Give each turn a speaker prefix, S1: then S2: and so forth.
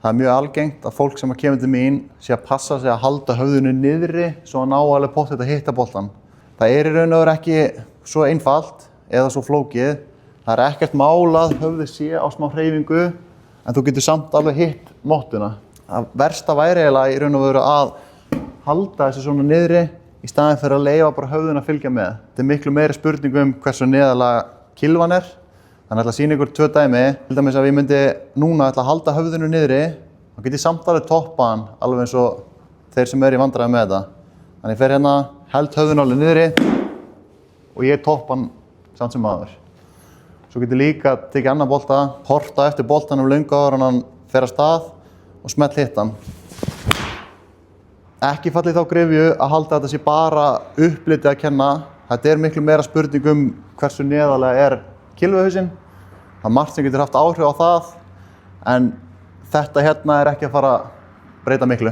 S1: Það er mjög algengt að fólk sem kemur til mín sé að passa sig að halda höfðinu niðri svo að ná alveg pottþétt að hitta boltann. Það er í raun og veru ekki svo einfalt eða svo flókið. Það er ekkert mál að höfðið sé á smá hreyfingu en þú getur samt alveg hitt mottuna. Það versta væri eiginlega í raun og veru að halda þessu svona niðri í staðinn fyrir að leyfa bara höfðinu að fylgja með. Þetta er miklu meiri spurning hversu neðarlega kilvan er. Þannig að sýna ykkur 2 dæmi. Til dæmis að ég myndi núna ætla að halda höfðinu niðri, þá get ég samt alveg toppa hann alveg eins og þeir sem eru í vandræðum með þetta. Þannig ég fer hérna, held höfðinu alveg niðri og ég toppa hann samt sem aður. Svo get ég líka tekið annan bolta, horta eftir boltanum löngu áður en hann fer af stað og smell hitt hann. Ekki falla í þá gryfju að halda þetta sé bara upplitið að kenna. Þetta er miklu meira spurning hversu neðarlega er kilfuhausinn. Það er margt sem getur haft áhrif á það, en þetta hérna er ekki að fara að breyta miklu.